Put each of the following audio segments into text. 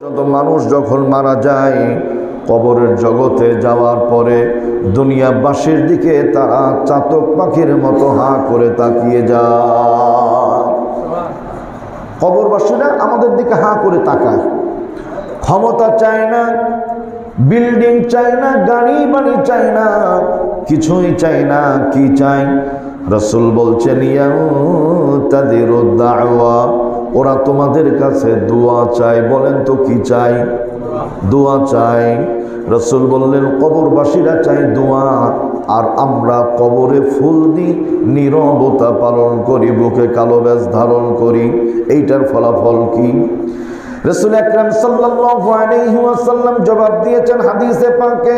মানুষ যখন মারা যায় কবরের জগতে যাওয়ার পরে দুনিয়াবাসীর দিকে তারা চাতক পাখির মতো হাঁ করে তাকিয়ে যায়। কবরবাসীরা আমাদের দিকে হাঁ করে তাকায়। ক্ষমতা চায় না, বিল্ডিং চায় না, গাড়ি বাড়ি চায় না, কিছুই চায় না। কি চাই? রাসূল বলছেন ইয়াতাদিরুদ দাওয়া, ওরা তোমাদের কাছে দোয়া চায়। বলেন তো কি চাই? দোয়া চাই। রাসূল বললেন কবরবাসীরা চাই দোয়া, আর আমরা কবরে ফুল দিই, নীরবতা পালন করি, বুকে কালো ব্যাজ ধারণ করি। এইটার ফলাফল কি? রাসূল আকরাম সাল্লাল্লাহু আলাইহি ওয়াসাল্লাম জবাব দিয়েছেন হাদিসে পাকে,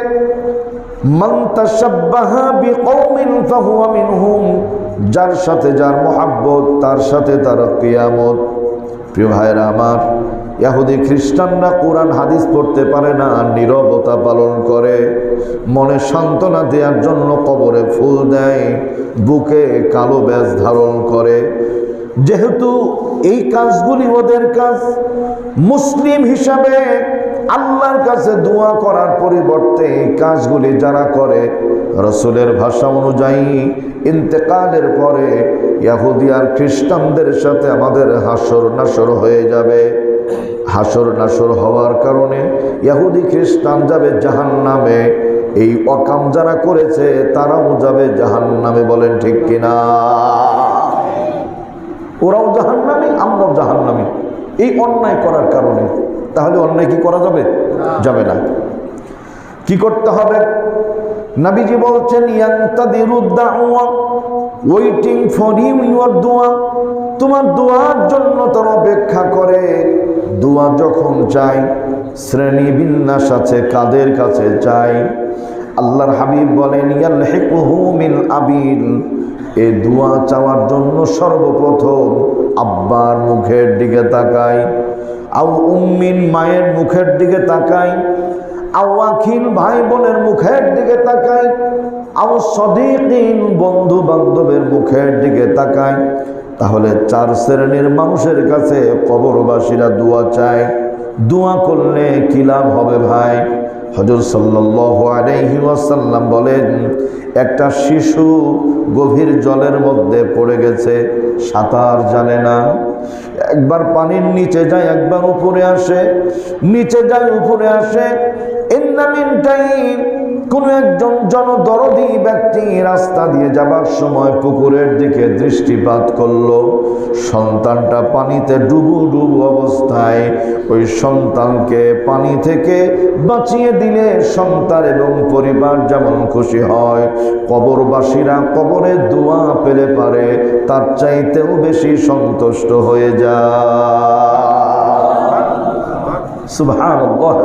মান তাশাব্বাহা বিকওমিন ফাহুয়া মিনহুম, যার সাথে যার মোহাব্বত তার সাথে তার কিয়ামত। প্রিয় ভাইরা আমার, ইহুদি খ্রিস্টানরা কোরআন হাদিস পড়তে পারে না, নীরবতা পালন করে, মনে সান্ত্বনা দেওয়ার জন্য কবরে ফুল দেয়, বুকে কালো ব্যাজ ধারণ করে। যেহেতু এই কাজগুলি ওদের কাজ, মুসলিম হিসাবে আল্লাহর কাছে দোয়া করার পরিবর্তে এই কাজগুলি যারা করে, রাসূলের ভাষা অনুযায়ী ইন্তেকালের পরে ইহুদি আর খ্রিস্টানদের সাথে আমাদের হাসর নাসর হয়ে যাবে। হাসর নাসর হওয়ার কারণে ইহুদি খ্রিস্টান যাবে জাহান্নামে, এই অকাম যারা করেছে তারাও যাবে জাহান্নামে। বলেন ঠিক কিনা? ওরাও জাহান্নামী, আমরাও জাহান্নামী, এই অন্যায় করার কারণে। তাহলে অন্যায় কি করা যাবে? যাবে না। কি করতে হবে? নবীজি বলছেন ইয়ান্তাদিরুদ দাওয়া, ওয়েটিং ফর ইউর দোয়া, তোমার দোয়ার জন্য তোর অপেক্ষা করে। দোয়া যখন চাই, শ্রেণী বিন্যাস আছে, কাদের কাছে চাই? আল্লাহর হাবিব বলেন ইয়ালহিকুহু মিন আবিল, এই দোয়া চাওয়ার জন্য সর্বপ্রথম আব্বার মুখের দিকে তাকাই, আও উম্মিন মায়ের মুখের দিকে তাকাই, আও আখিন ভাই বোনের মুখের দিকে তাকাই, আও সদীকিন বন্ধু বান্ধবের মুখের দিকে তাকাই। তাহলে চার শ্রেণীর মানুষের কাছে কবরবাসীরা দোয়া চায়। দোয়া করলে কি লাভ হবে ভাই? হযরত সাল্লাল্লাহু আলাইহি ওয়াসাল্লাম বলেন, একটা শিশু গভীর জলের মধ্যে পড়ে গেছে, সাঁতার জানে না, একবার পানির নিচে যায়, একবার উপরে আসে, নিচে যায় উপরে আসে। কোন একজন জনদরদী ব্যক্তি রাস্তা দিয়ে যাবার সময় পুকুরের দিকে দৃষ্টিপাত করলো, সন্তানটা পানিতে ডুবু ডুবু অবস্থায়। ওই সন্তানকে পানি থেকে বাঁচিয়ে দিলে সন্তান এবং পরিবার যেমন খুশি হয়, কবরবাসীরা কবরে দোয়া পেলে পারে তার চাইতেও বেশি সন্তুষ্ট হয়ে যায়। সুবহানাল্লাহ।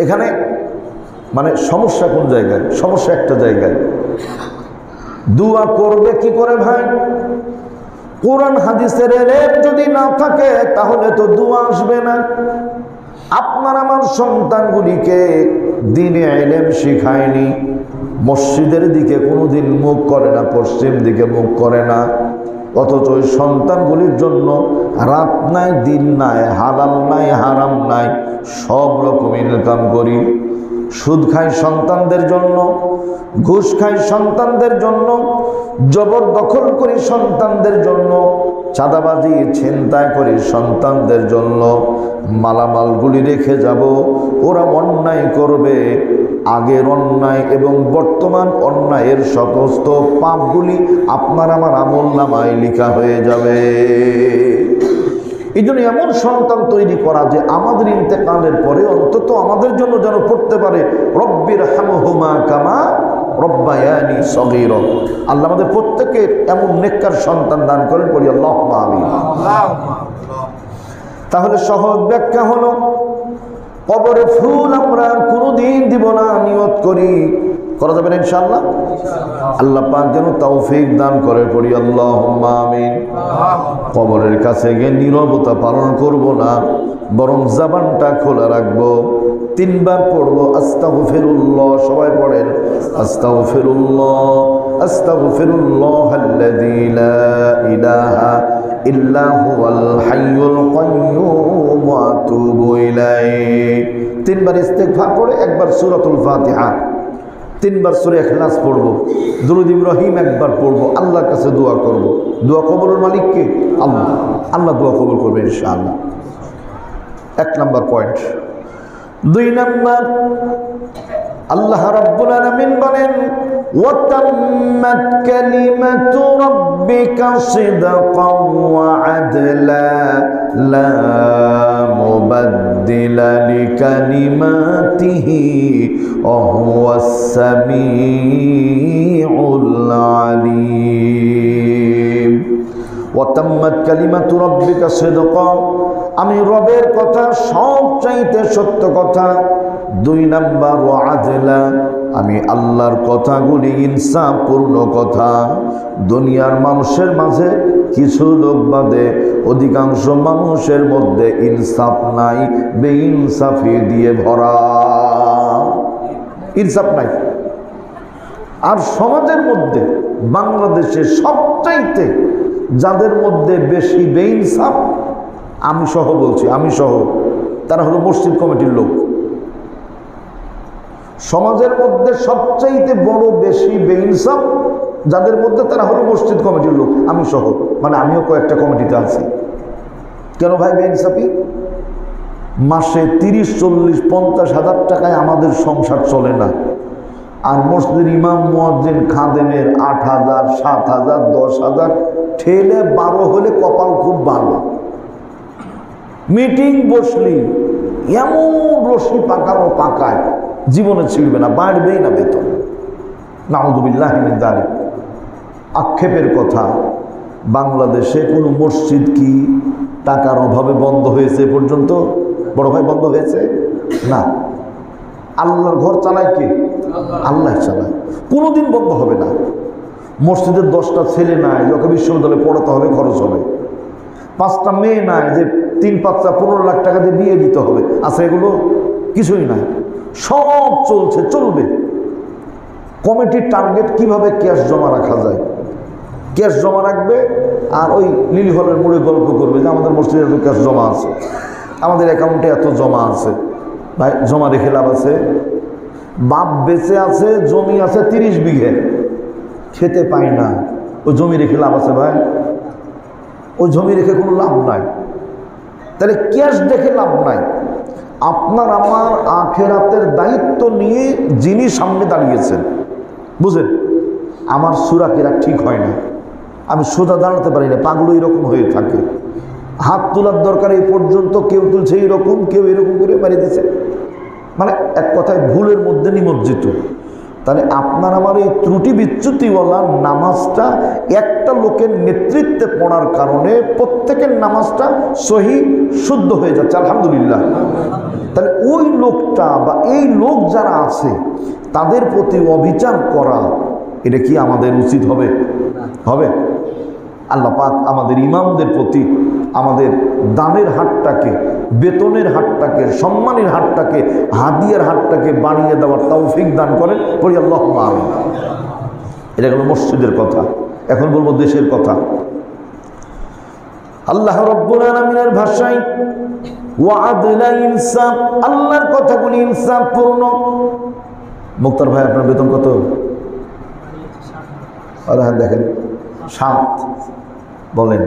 এখানে মানে সমস্যা কোন জায়গায়? সমস্যা একটা জায়গায়, দোয়া করবে কি করে ভাই? কোরআন হাদিসের এলেম যদি না থাকে তাহলে তো দোয়া আসবে না। আপনার আমার সন্তানগুলিকে দ্বীনে ইলম শিখায়নি, মসজিদের দিকে কোনোদিন মুখ করে না, পশ্চিম দিকে মুখ করে না, অথচ ওই সন্তানগুলির জন্য রাত নাই দিন নাই, হালাল নাই হারাম নাই, সব রকম ইনকাম করি। সুদ খাই সন্তানদের জন্য, ঘুষ খাই সন্তানদের জন্য, জবরদখল করি সন্তানদের জন্য, চাঁদাবাজি ছিনতাই করি সন্তানদের জন্য। মালামালগুলি রেখে যাব, ওরা অন্যায় করবে, আগের অন্যায় এবং বর্তমান অন্যায়ের সমস্ত পাপগুলি আপনার আমার আমলনামায় লেখা হয়ে যাবে। এই জন্য এমন সন্তান তৈরি করা যে আমাদের ইন্তেকালের পরে অন্তত আমাদের জন্য যেন পড়তে পারে রব্বির হামহুমা কামা রব্বায়ানি সগীরা। আল্লাহ আমাদের প্রত্যেকের এমন নেককার সন্তান দান করেন, বলি আল্লাহুম্মা আমিন। তাহলে সহজ ব্যাখ্যা হলো, কবরে ফুল আমরা কোনোদিন দিব না, নিয়ত করি। করা যাবে না ইনশাআল্লাহ? আল্লাহ পাক যেন তৌফিক দান করে, পড়ি আল্লাহুম্মা আমিন। কবরের কাছে গিয়ে নীরবতা পালন করব না, বরং জবানটা খোলা রাখবো। তিনবার পড়বো আস্তাগফিরুল্লাহ। সবাই পড়েন আস্তাগফিরুল্লাহ, আস্তাগফিরুল্লাহাল্লাযী লা ইলাহা ইল্লা হুয়াল হাইয়ুল কাইয়্যুম ওয়া আতুবু ইলাইহি। তিনবার ইস্তিগফার পড়ে একবার সূরাতুল ফাতিহা, তিনবার সূরা ইখলাস পড়ব, দুরূদ ইব্রাহিম একবার পড়ব, আল্লাহর কাছে দোয়া করব। দোয়া কবুলের মালিক কে? আল্লাহ। আল্লাহ দোয়া কবুল করবে ইনশাআল্লাহ। এক নাম্বার পয়েন্ট। দুই নাম্বার, আল্লাহ রাব্বুল আলামিন বলেন ওয়া তাম্মাত কালিমাতু রাব্বিকা সিদকান ওয়া আদলা লা মুবাদদিলা লিকালিমাতিহি ওয়া হুয়াস সামিউল আলিম। ওয়া তাম্মাত কালিমাতু রাব্বিকা সিদকান, আমি রবের কথা সবচাইতে সত্য কথা। দুই নাম্বার ওয়া আদলা, আমি আল্লাহর কথাগুলি ইনসাফপূর্ণ কথা। দুনিয়ার মানুষের মাঝে কিছু লোক বাদে অধিকাংশ মানুষের মধ্যে ইনসাফ নাই, বেইনসাফি দিয়ে ভরা, ইনসাফ নাই। আর সমাজের মধ্যে বাংলাদেশে সবচাইতে যাদের মধ্যে বেশি বেইনসাফ, আমি সহ বলছি, আমি সহ, তারা হলো মসজিদ কমিটির লোক। সমাজের মধ্যে সবচাইতে বড় বেশি বেইনসাফ যাদের মধ্যে, তারা হলো মসজিদ কমিটির লোক, আমি সহ। মানে আমিও কয়েকটা কমিটিতে আছি। কেন ভাই বেইনসাফি? মাসে 30, 40, 50 হাজার টাকায় আমাদের সংসার চলে না। আর মসজিদের ইমাম মুয়াজ্জিন খাদেমের 8,000, 7,000, 10,000, ঠেলে 12 হলে কপাল খুব ভালো। মিটিং বসলি এমন রশি পাকানো পাকায় জীবনে ছিড়বে না, বাড়বেই না বেতন। নাউযুবিল্লাহি মিন যালিক। আক্ষেপের কথা, বাংলাদেশে কোনো মসজিদ কি টাকার অভাবে বন্ধ হয়েছে পর্যন্ত? বড় ভাই বন্ধ হয়েছে না। আল্লাহর ঘর চালায় কে? আল্লাহ চালায়। কোনোদিন বন্ধ হবে না। মসজিদের 10টা ছেলে নাই, যখন বিশ্ববিদ্যালয়ে পড়াতে হবে, খরচ হবে। 5টা মেয়ে নাই যে 3, 5, 15 লাখ টাকা দিয়ে বিয়ে দিতে হবে, আছে এগুলো? কিছুই নাই। সব চলছে, চলবে। কমিটির টার্গেট কিভাবে ক্যাশ জমা রাখা যায়, ক্যাশ জমা রাখবে। আর ওই লিলি হলের মোড়ে গল্প করবে যে আমাদের মসজিদে এত ক্যাশ জমা আছে, আমাদের অ্যাকাউন্টে এত জমা আছে। ভাই জমা রেখে লাভ আছে? বাপ বেঁচে আছে, জমি আছে 30 বিঘে, খেতে পাই না, ওই জমি রেখে লাভ আছে ভাই? ওই জমি রেখে কোনো লাভ নাই। তাহলে ক্যাশ দেখে লাভ নাই। আপনার আমার আখেরাতের দায়িত্ব নিয়ে যিনি সামনে দাঁড়িয়েছেন, বুঝেন, আমার সুরাকেরা ঠিক হয় না, আমি সোজা দাঁড়াতে পারি না, পাগল এরকম হয়ে থাকে। হাত তোলার দরকার, এই পর্যন্ত কেউ তুলছে এইরকম, কেউ এরকম করে বাড়ি দিচ্ছে, মানে এক কথায় ভুলের মধ্যে নিমজ্জিত। তাহলে আপনার আমার এই ত্রুটি বিচ্যুতিওয়ালা নামাজটা একটা লোকের নেতৃত্বে পড়ার কারণে প্রত্যেকের নামাজটা সহি শুদ্ধ হয়ে যাচ্ছে, আলহামদুলিল্লাহ। তাহলে ওই লোকটা বা এই লোক যারা আছে তাদের প্রতি অবিচার করা, এটা কি আমাদের উচিত হবে? হবে? আল্লাহ পাক আমাদের ইমামদের প্রতি আমাদের দানের হাতটাকে, বেতনের হাতটাকে, সম্মানের হাতটাকে, হাদিয়ার হাতটাকে বাড়িয়ে দেওয়ার তৌফিক দান করেন, পড়ি আল্লাহুম্মা আমিন। এটা হলো মসজিদের কথা। এখন বলবো দেশের কথা। আল্লাহ রাব্বুল আলামিনের ভাষায় ওয়া আদলা, ইনসাফ, আল্লাহর কথাগুলি ইনসাফপূর্ণ। মুক্তার ভাই আপনার বেতন কত? আরে হ্যাঁ দেখেন 7, বলেন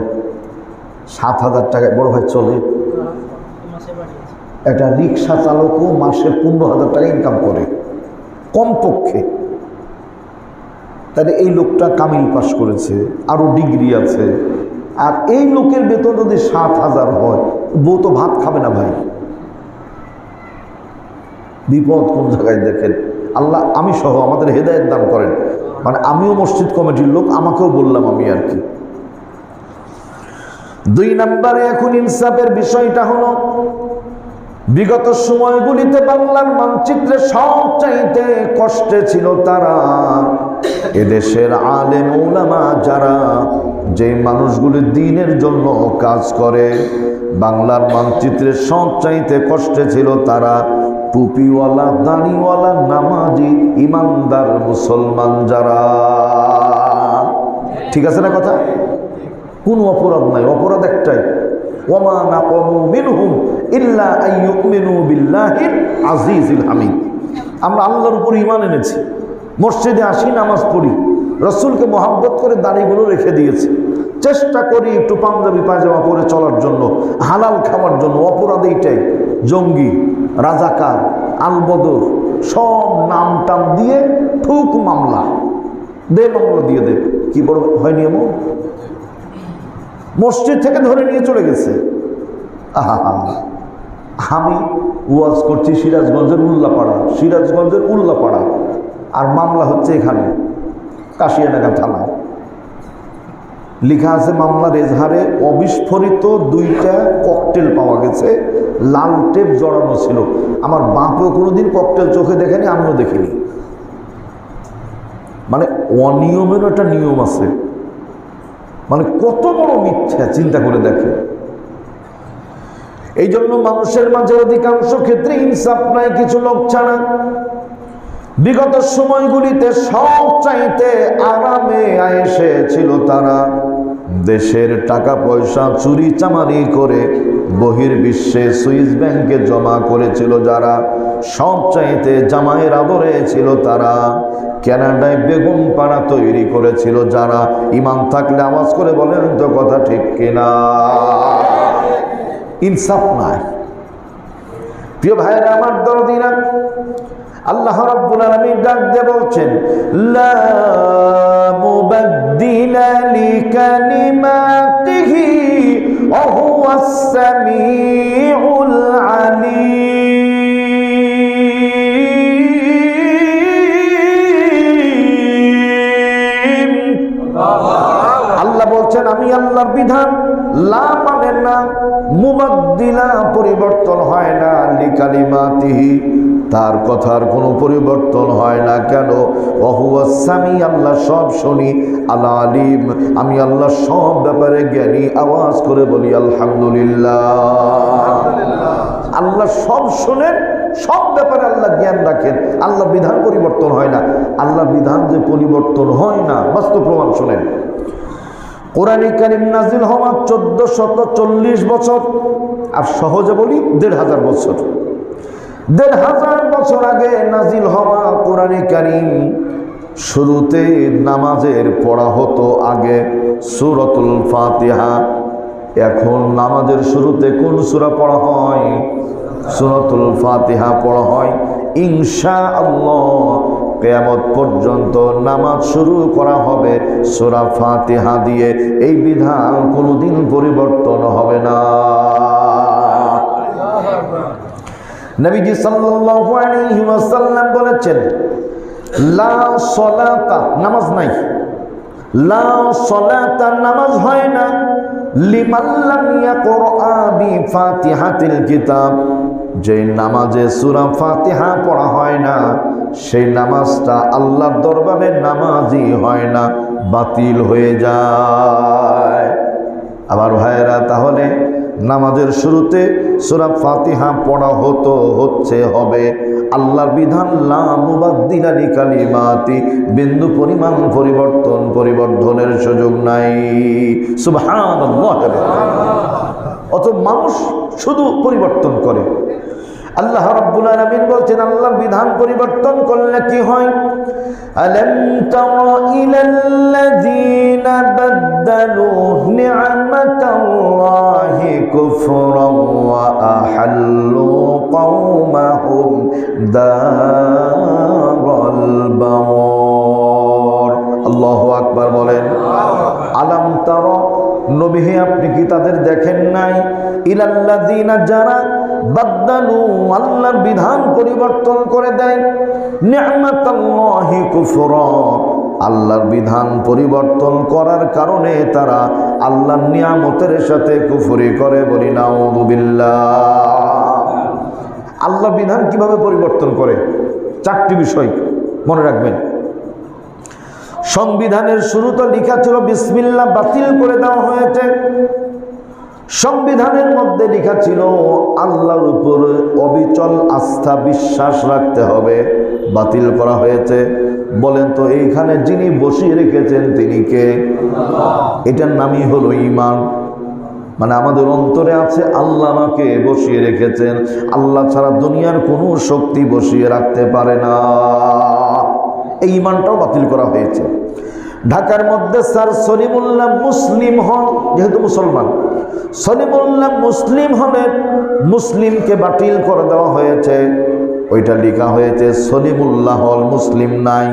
7,000 টাকায় বড় ভাই চলে? একটা রিক্সা চালকও মাসে 15,000 টাকা ইনকাম করে কমপক্ষে। তাহলে এই লোকটা কামিল পাস করেছে, আরও ডিগ্রি আছে, আর এই লোকের বেতন যদি 7,000 হয়, বউ তো ভাত খাবে না ভাই। বিপদ কোন জায়গায় দেখেন। আল্লাহ আমি সহ আমাদের হেদায়েত দান করেন। মানে আমিও মসজিদ কমিটির লোক, আমাকেও বললাম আমি আর কি। 2 নম্বরে এখন ইনসাফের বিষয়টা হলো, বিগত সময়গুলিতে বাংলার মানচিত্রে সবচাইতে কষ্টে ছিল তারা, এদেশের আলেম উলামা যারা, যে মানুষগুলি দ্বীনের জন্য কাজ করে। বাংলার মানচিত্রে সবচাইতে কষ্টে ছিল তারা, টুপিওয়ালা, দাড়িওয়ালা, নামাজি, ইমানদার মুসলমান যারা। ঠিক আছে না কথা? কোনো অপরাধ নাই, অপরাধ একটাই, ওয়ামা নাকামু মিনহুম ইল্লা আইয়ুমিনু বিল্লাহিল আজিজিল হামিদ। আমরা আল্লাহর উপর ঈমান এনেছি, মসজিদে আসি, নামাজ পড়ি, রসুলকে মহাব্বত করে দাড়িগুলো রেখে দিয়েছি, চেষ্টা করি একটু পাঞ্জাবি পায়জামা পরে চলার জন্য, হালাল খাওয়ার জন্য। অপরাধ এইটাই, জঙ্গি, রাজাকার, আলবদর সব নাম টাম দিয়ে ঠুক মামলা মামলা দিয়ে দে। কি বড় হয়নি এমন? মসজিদ থেকে ধরে নিয়ে চলে গেছে। আহা, আমি ওয়াজ করছি সিরাজগঞ্জের উল্লাপাড়া, আর মামলা হচ্ছে এখানে কাশিয়ানাগা থানা। লেখা আছে মামলার এজাহারে অবিস্ফোরিত 2টা ককটেল পাওয়া গেছে, লাল টেপ জড়ানো ছিল। আমার বাপও কোনোদিন ককটেল চোখে দেখেনি, আমিও দেখিনি। মানে অনিয়মের একটা নিয়ম আছে, মানে কত বড় মিথ্যা চিন্তা করে দেখে। এই জন্য মানুষের মাঝে অধিকাংশ ক্ষেত্রে ইনসাফ নাই, কিছু লোক ছাড়া। বিগত সময়গুলিতে সব চাইতে আরামে আয়েশে ছিল তারা। দেশের টাকা পয়সা চুরি চামারি করে বহির্বিশ্বে সুইস ব্যাংকে জমা করেছিল যারা, সব চাইতে জামাইয়ের আদরে ছিল তারা। কানাডায় বেগম পাড়া তৈরি করেছিল যারা। ইমান থাকলে আওয়াজ করে বলেন তো কথা ঠিক কিনা? ইনসাফ নাই। প্রিয় ভাইরা আমার দরদিরা, আল্লাহ রাব্বুল আলামিন ডাক দিয়ে বলছেন, লা মুবাদদিলা লিকালিমাতিহি ওয়া হুয়াস সামিউল আলিম। আল্লাহ বলছেন, আমি আল্লাহর বিধান, লা মানে না, মুবাদদিলা পরিবর্তন হয় না, লিকালিমাতিহি তার কথার কোনো পরিবর্তন হয় না। কেন? ওয়াহুয়াস সামি, আল্লাহ সব শুনি, আল আলিম, আমি আল্লাহ সব ব্যাপারে জ্ঞানী। আওয়াজ করে বলি আলহামদুলিল্লাহ। আল্লাহ সব শোনেন, সব ব্যাপারে আল্লাহ জ্ঞান রাখেন। আল্লাহর বিধান পরিবর্তন হয় না। আল্লাহর বিধান যে পরিবর্তন হয় না, বাস্তব প্রমাণ শোনেন। কোরআনে কারীম নাজিল হওয়া 1440 বছর, আর সহজে বলি 1500 বছর। 1500 বছর আগে নাজিল হওয়া কোরআনে কারীম। শুরুতে নামাজের পড়া হতো আগে সূরাতুল ফাতিহা। এখন নামাজের শুরুতে কোন সূরা পড়া হয়? সূরাতুল ফাতিহা পড়া হয়। ইনশাআল্লাহ কিয়ামত পর্যন্ত নামাজ শুরু করা হবে সূরা ফাতিহা দিয়ে। এই বিধান কোনোদিন পরিবর্তন হবে না। নবীজি সাল্লাল্লাহু আলাইহি ওয়াসাল্লাম বলেছেন, লা সলাতা, নামাজ নাই, লা সলাতা, নামাজ হয় না, লিমান লাম ইয়াকরা বিফাতিহাতিল কিতাব, যে নামাজে সূরা ফাতিহা পড়া হয় না, সেই নামাজটা আল্লাহর দরবারে নামাজই হয় না, বাতিল হয়ে যায়। আমার ভাইয়েরা, তাহলে নামাজের শুরুতে সূরা ফাতিহা পড়া হবে। আল্লাহর বিধান, লা মুবাদদিলা লিকালিমাতি, বিন্দু পরিমাণ পরিবর্তনের সুযোগ নাই। সুবহানাল্লাহ। অত মানুষ শুধু পরিবর্তন করে। আল্লাহ রাব্বুল আলামিন বলছেন, আল্লাহর বিধান পরিবর্তন করলে কি হয়? আলাম তারা ইলাল্লাযীনা বাদদালু নি'মাতাল্লাহি কুফরান ওয়া আহাল্লু কওমাহুম দারাল বাওয়ার। আল্লাহু আকবার বলেন। আলাম তারা, নবী হে আপনি কি তাদের দেখেন নাই? ইলাল্লাযীনা, যারা বাদদালু, আল্লাহর বিধান পরিবর্তন করে দেয়, নি'মাতাল্লাহি কুফরা, আল্লাহর বিধান পরিবর্তন করার কারণে তারা আল্লাহর নিয়ামতের সাথে কুফরি করে। বলি নাউযু বিল্লাহ। আল্লাহর বিধান কিভাবে পরিবর্তন করে? 4টি বিষয় মনে রাখবেন। সংবিধানের শুরুতে লেখা ছিল বিসমিল্লাহ, বাতিল করে দেওয়া হয়েছে। সংবিধানের মধ্যে লেখা ছিল আল্লাহর উপর অবিচল আস্থা বিশ্বাস রাখতে হবে, বাতিল করা হয়েছে। বলেন তো এইখানে যিনি বসিয়ে রেখেছেন তিনি কে? এটার নামই হলো ঈমান। মানে আমাদের অন্তরে আছে আল্লাহ আমাকে বসিয়ে রেখেছেন, আল্লাহ ছাড়া দুনিয়ার কোনো শক্তি বসিয়ে রাখতে পারে না। এই ঈমানটাও বাতিল করা হয়েছে। ঢাকার মধ্যে স্যার সলিমুল্লাহ মুসলিম হল, যেহেতু মুসলমান, সলিমুল্লাহ মুসলিম হলের মুসলিমকে বাতিল করে দেওয়া হয়েছে। ওইটা লেখা হয়েছে সলিমুল্লাহ হল, মুসলিম নাই।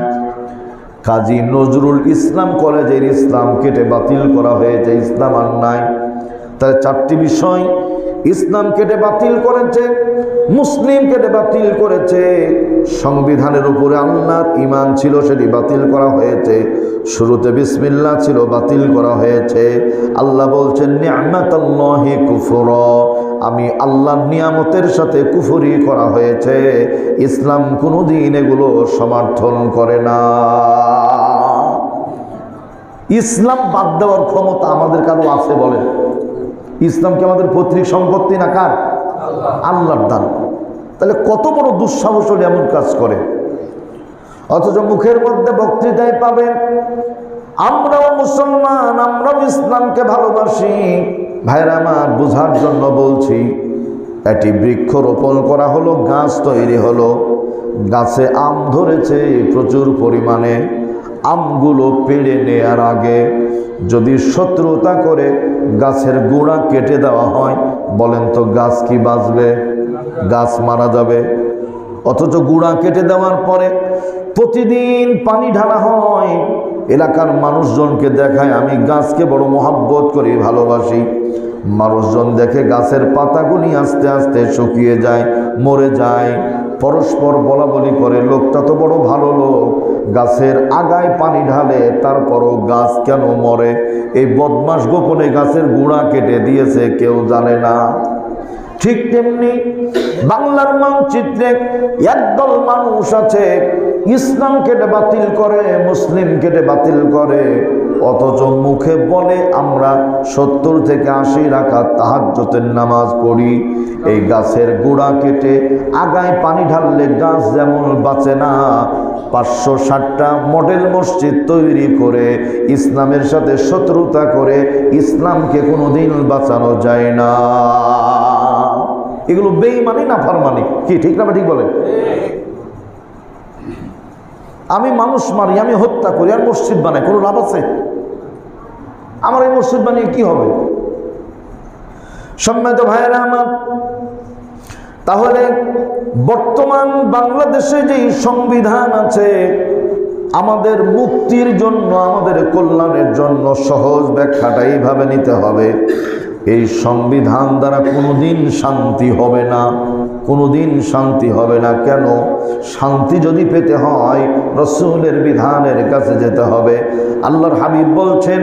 কাজী নজরুল ইসলাম কলেজের ইসলাম কেটে বাতিল করা হয়েছে, ইসলাম আর নাই। তাহলে চারটি বিষয়, ইসলাম কেটে বাতিল করেছে, মুসলিম কেটে বাতিল করেছে, সংবিধানের উপরে আল্লাহর ঈমান ছিল সেটি বাতিল করা হয়েছে, শুরুতে বিসমিল্লাহ ছিল বাতিল করা হয়েছে। আল্লাহ বলছেন নি'মাতাল্লাহি কুফরা, আমি আল্লাহর নিয়ামতের সাথে কুফরি করা হয়েছে। ইসলাম কোনোদিন এগুলো সমর্থন করে না। ইসলাম বাদ দেওয়ার ক্ষমতা আমাদের কারো আছে বলেন? ইসলাম কি আমাদের পৈতৃক সম্পত্তি না কার? আল্লাহর দান। তাহলে কত বড় দুঃসাহস হলে এমন কাজ করে। অথচ মুখের মধ্যে বক্তৃতায় পাবেন আমরাও মুসলমান, আমরাও ইসলামকে ভালোবাসি। ভাইরা আমার, বোঝার জন্য বলছি, একটি বৃক্ষ রোপণ করা হলো, গাছ তৈরি হলো, গাছে আম ধরেছে প্রচুর পরিমাণে। আমগুলো পেড়ে নেয়ার আগে যদি শত্রুতা করে গাছের গোড়া কেটে দেওয়া হয়, বলেন তো গাছ কি বাঁচবে? গাছ মারা যাবে। অথচ গোড়া কেটে দেওয়ার পরে প্রতিদিন পানি ঢালা হয়, এলাকার মানুষজনকে দেখায় আমি গাছকে বড় মহব্বত করি, ভালোবাসি। মানুষজন দেখে গাছের পাতাগুলি আস্তে আস্তে শুকিয়ে যায়, মরে যায়। পরস্পর বলা বলি করে লোকটা তো বড় ভালো লোক, গাছের আগায় পানি ঢালে, তারপরও গাছ কেন মরে? এই বদমাস গোপনে গাছের গুঁড়া কেটে দিয়েছে, কেউ জানে না। ঠিক তেমনি বাংলার মানচিত্রে একদল মানুষ আছে ইসলাম কেটে বাতিল করে, মুসলিম কেটে বাতিল করে, অথচ মুখে বলে আমরা 70 থেকে 80 রাকাত তাহাজ্জুদের নামাজ পড়ি। এই গাছের গোড়া কেটে আগায় পানি ঢাললে গাছ যেমন বাঁচে না, 560টা মডেল মসজিদ তৈরি করে ইসলামের সাথে শত্রুতা করে ইসলামকে কোনোদিন বাঁচানো যায় না। এগুলো বেঈমানি না ফারমানি? কি ঠিক না? ঠিক বলেন। আমি মানুষ মারি, আমি হত্যা করি, আর মসজিদ বানাই, কোনো লাভ আছে? আমার এই মসজিদ বানিয়ে কি হবে? সম্মানিত ভাইয়েরা আমার, তাহলে বর্তমান বাংলাদেশে যে সংবিধান আছে, আমাদের মুক্তির জন্য, আমাদের কল্যাণের জন্য সহজ ব্যাখ্যাটা এইভাবে নিতে হবে। এই সংবিধান দ্বারা কোনোদিন শান্তি হবে না, কোনোদিন শান্তি হবে না। কেন? শান্তি যদি পেতে হয় রাসূলের বিধানের কাছে যেতে হবে। আল্লাহর হাবিব বলছেন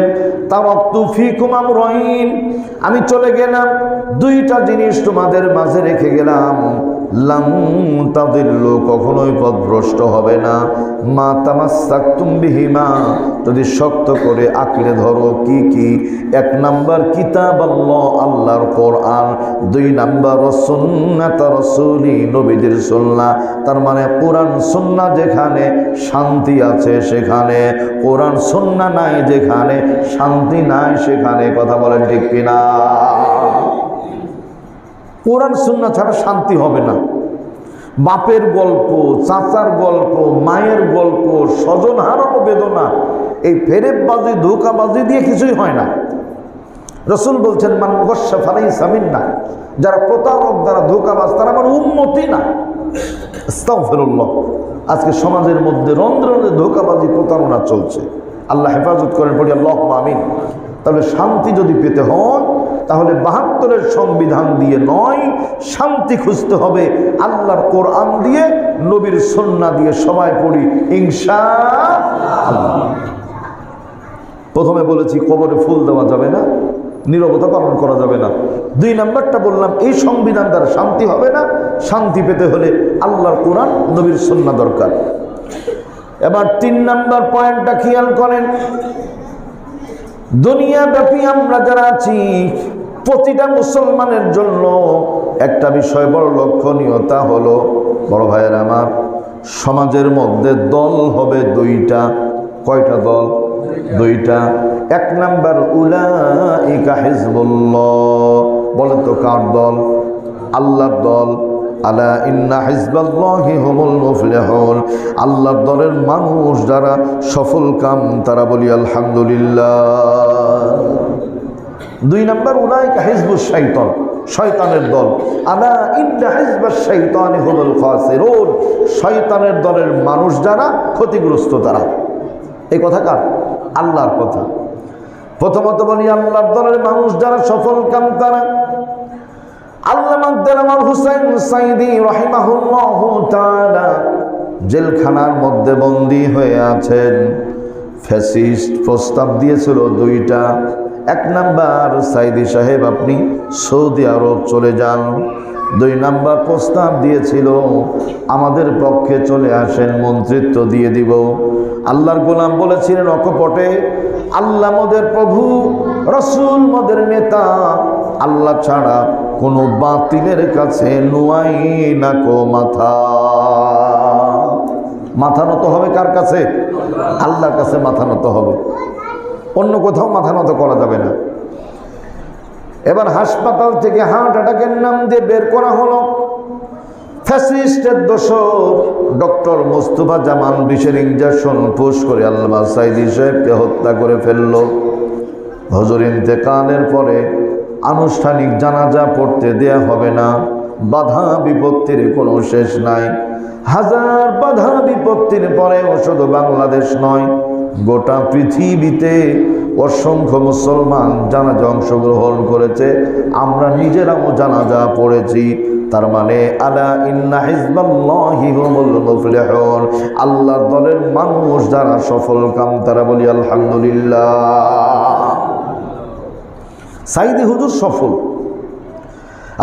তারাকতু ফীকুম আমরাইন, আমি চলে গেলাম, দুইটা জিনিস তোমাদের মাঝে রেখে গেলাম, লান তাদিল্লু, কখনোই পথভ্রষ্ট হবে না, মা তামাসসাকতুম বিহিমা, যদি শক্ত করে আঁকড়ে ধরো। কি কি? 1 নাম্বার কিতাব আল্লাহ, আল্লাহর কোরআন। 2 নাম্বার সুন্নাত রাসূলি, নবীদের সুন্নাহ। তার মানে কোরআন সুন্নাহ যেখানে শান্তি আছে সেখানে, কোরআন সুন্নাহ নাই যেখানে শান্তি নাই সেখানে। কথা বলেন ঠিক কিনা? কোরআন সুন্নাহ ছাড়া শান্তি হবে না। বাপের গল্প, চাচার গল্প, মায়ের গল্প, স্বজন হারানো বেদনা, এই ফেরেববাজি ধোঁকাবাজি দিয়ে কিছুই হয় না। রাসূল বলছেন মান গাশশা ফালাইসা মিন্না, যারা প্রতারক, যারা ধোঁকাবাজ, তারা আমার উম্মতি না। আস্তাগফিরুল্লাহ। আজকে সমাজের মধ্যে রন্ধ্রে রন্ধ্রে ধোঁকাবাজি, প্রতারণা চলছে। আল্লাহ হেফাজত করেন, পড়ি আল্লাহুম্মা আমিন। তাহলে শান্তি যদি পেতে হয় তাহলে 72-এর সংবিধান দিয়ে নয়, শান্তি খুঁজতে হবে আল্লাহর কোরআন দিয়ে, নবীর সুন্নাহ দিয়ে। সবাই পড়ি ইনশাআল্লাহ। প্রথমে বলেছি কবরে ফুল দেওয়া যাবে না, নীরবতা পালন করা যাবে না। 2 নাম্বারটা বললাম এই সংবিধান দ্বারা শান্তি হবে না, শান্তি পেতে হলে আল্লাহর কোরআন, নবীর সুন্নাহ দরকার। এবার 3 নাম্বার পয়েন্টটা খেয়াল করেন। দুনিয়াব্যাপী আমরা যারা আছি, প্রতিটা মুসলমানের জন্য একটা বিষয় বড় লক্ষণীয়, তা হলো বড় ভাইয়ের আমার, সমাজের মধ্যে দল হবে দুইটা। কয়টা দল? দুইটা। এক নাম্বার উলাইকা হিজবুল্লাহ, বলে তো কার দল? আল্লাহর দল। আলা ইন্না হিজবাল্লাহি হুমুল মুফলিহুন, আল্লাহর দলের মানুষ যারা সফল কাম তারা বলি আলহামদুলিল্লাহ। দুই নাম্বার উলাইকা হিজবুশ শাইতান, শয়তানের দল। আলা ইন্না হিজবাশ শাইতানি হুমুল খাসিরুন, শয়তানের দলের মানুষ যারা ক্ষতিগ্রস্ত তারা। এই কথা কার? আল্লাহর কথা। প্রথমত বলি আল্লাহর দলের মানুষ যারা সফল কাম তারা। আল্লামা দেলাওয়ার হোসেন সাইদি রাহিমাহুল্লাহু তাআলা জেলখানার মধ্যে বন্দী হয়ে আছেন। ফ্যাসিস্ট প্রস্তাব দিয়েছিল দুইটা। এক নাম্বার, সাইদি সাহেব আপনি সৌদি আরব চলে যান। দুই নাম্বার প্রস্তাব দিয়েছিল আমাদের পক্ষে চলে আসেন, মন্ত্রিত্ব দিয়ে দিব। আল্লাহর গোলাম বলেছিলেন অকপটে, আল্লাহ মোদের প্রভু, রসুল মোদের নেতা, আল্লাহ ছাড়া কোনো বাতিলের কাছে নুয়াই না কো মাথা। মাথা নত হবে কার কাছে? আল্লাহর কাছে মাথা নত হবে, অন্য কোথাও মাথা নত করা যাবে না। এবার হাসপাতাল থেকে হার্ট অ্যাটাকের নাম দিয়ে বের করা হলো। ফ্যাসিস্টের দোসর ডক্টর মোস্তফা জামান বিষের ইঞ্জেকশন পুশ করে আল্লামা সাইদি সাহেবকে হত্যা করে ফেলল। হুজুর ইন্তেকালের পরে আনুষ্ঠানিক জানাজা পড়তে দেয়া হবে না। বাধা বিপত্তির কোনো শেষ নাই। হাজার বাধা বিপত্তির পরেও শুধু বাংলাদেশ নয়, গোটা পৃথিবীতে অসংখ্য মুসলমান জানাজা অংশগ্রহণ করেছে। আমরা নিজেরাও জানাজা পড়েছি। তার মানে আলা ইন্না হিজবাল্লাহি হুমুল মুফলিহুন, আল্লাহর দলের মানুষ যারা সফল কাম তারা বলি আলহামদুলিল্লাহ। সাইদি হুজুর সফল।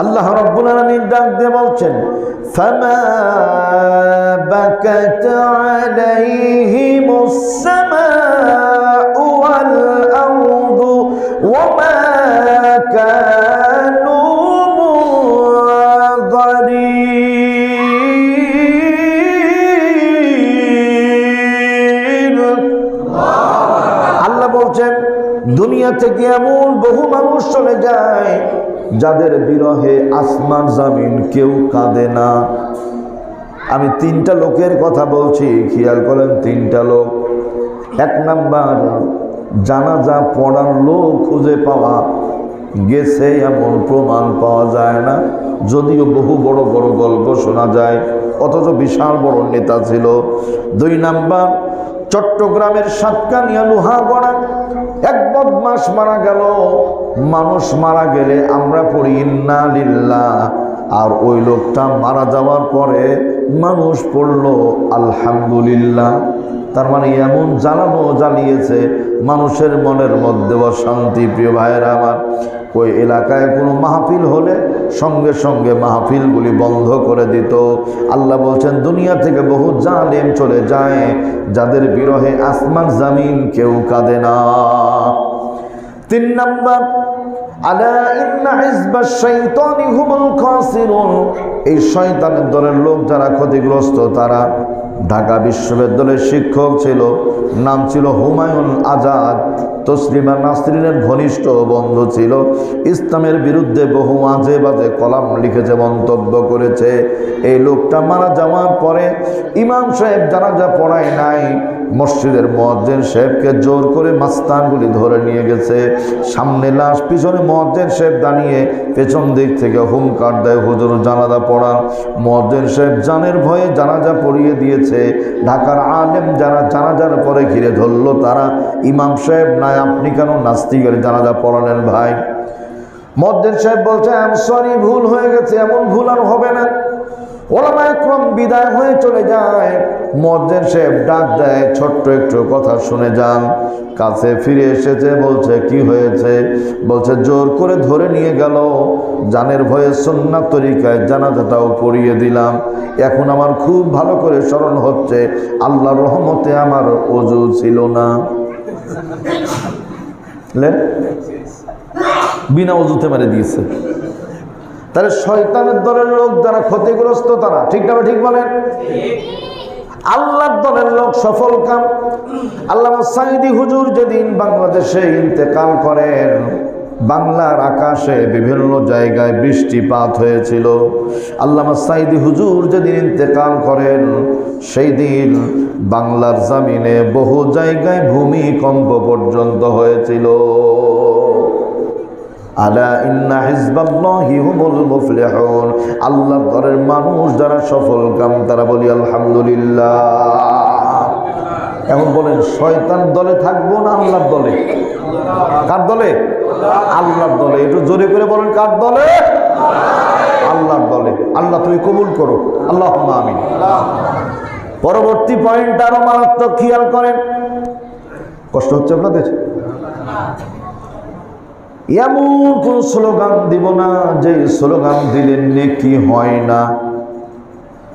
আল্লাহ রাব্বুল আলামিন ডাক দিয়ে বলছেন, ফামা বাকাত আলাইহিমুস সামাউ ওয়াল আরদু ওয়া মা কানু মুনযারিন। আল্লাহ বলছেন দুনিয়া থেকে এমন বহু মানুষ চলে যায় যাদের বিরহে আসমান জমিন কেউ কাঁদে না। আমি তিনটা লোকের কথা বলছি, খেয়াল করেন। তিনটা লোক। এক নাম্বার, জানাজা পড়ার লোক খুঁজে পাওয়া গেছে এমন প্রমাণ পাওয়া যায় না, যদিও বহু বড় বড় গল্প শোনা যায়, অথচ বিশাল বড় নেতা ছিল। দুই নাম্বার, চট্টগ্রামের সাতকানিয়া লোহাগড়া এক বদমাস মারা গেল। মানুষ মারা গেলে আমরা পড়ি ইন্না লিল্লাহ, আর ওই লোকটা মারা যাওয়ার পরে মানুষ পড়ল আলহামদুলিল্লাহ। তার মানে এমন জ্বালানো জ্বালিয়েছে মানুষের মনের মধ্যে অশান্তি। প্রিয় ভাইয়েরা আমার, ওই এলাকায় কোনো মাহফিল হলে সঙ্গে সঙ্গে মাহফিলগুলি বন্ধ করে দিত। আল্লাহ বলছেন দুনিয়া থেকে বহু জালেম চলে যায় যাদের বিরহে আসমান জমিন কেউ কাঁদে না। তিন নাম্বার, আলা ইন্না হিজবাশ শাইতানি হুমুল খাসিরুন, এই শয়তানের দলের লোক যারা ক্ষতিগ্রস্ত তারা। ঢাকা বিশ্ববিদ্যালয়ের শিক্ষক ছিল, নাম ছিল হুমায়ুন আজাদ। তসলিমা নাসরিনের ঘনিষ্ঠ বন্ধু ছিল। ইসলামের বিরুদ্ধে বহু আজে বাজে কলাম লিখেছে, মন্তব্য করেছে। এই লোকটা মারা যাওয়ার পরে ইমাম সাহেব জানাজা পড়ায় নাই। মসজিদের মুয়াজ্জিন সাহেবকে জোর করে মাস্তানগুলি ধরে নিয়ে গেছে। সামনে লাশ, পিছনে মুয়াজ্জিন সাহেব দাঁড়িয়ে পেছন দিক থেকে হুমকার দেয়, হুজুর জানাজা পড়ান। মুয়াজ্জিন সাহেব জানের ভয়ে জানাজা পড়িয়ে দিয়েছে। ঢাকার আলেম যারা জানাজার পরে ঘিরে ধরলো তারা, ইমাম সাহেব নাই, আপনি কেন নাস্তিকের জানাজা পড়ালেন ভাই? মুয়াজ্জিন সাহেব বলছে আই এম সরি, ভুল হয়ে গেছে, এমন ভুল আর হবে না। ওলামা একরাম বিদায় হয়ে চলে যায়। মুয়াজ্জিন সাহেব ডাক দেয়, ছোট্ট একটু কথা শুনে যান। কাছে ফিরে এসেছে, বলছে কি হয়েছে? বলছে জোর করে ধরে নিয়ে গেল, জানের ভয়ে সুন্নাত তরিকায় জানাজাটাও পড়িয়ে দিলাম। এখন আমার খুব ভালো করে স্মরণ হচ্ছে আল্লাহর রহমতে আমার ওযু ছিল না। বিনা ওযুতে মেরে দিয়েছে। তাহলে শয়তানের দলের লোক যারা ক্ষতিগ্রস্ত তারা, ঠিক না ঠিক বলেন? আল্লাহর দলের লোক সফল কাম। আল্লামা সাঈদী হুজুর যেদিন বাংলাদেশে ইন্তেকাল করেন, বাংলার আকাশে বিভিন্ন জায়গায় বৃষ্টিপাত হয়েছিল। আল্লামা সাঈদী হুজুর যেদিন ইন্তেকাল করেন, সেই দিন বাংলার জমিনে বহু জায়গায় ভূমিকম্প পর্যন্ত হয়েছিল। আলা ইন্না হিজবাল্লাহি হুমুল মুফলিহুন। আল্লাহর দলের মানুষ যারা সফল কাম তারা বলি আলহামদুলিল্লাহ। এখন বলেন শয়তান দলে থাকবো না আল্লাহর দলে? কার দলে? আল্লাহর দলে। একটু জোরে করে বলেন কার দলে? আল্লাহর দলে। আল্লাহ তুমি কবুল করো, আল্লাহুম্মা আমিন। পরবর্তী পয়েন্ট আরো মারাত্মক, খেয়াল করেন। কষ্ট হচ্ছে আপনাদের? এমন কোন স্লোগান দিব না যে স্লোগান দিলে নেকি হয় না।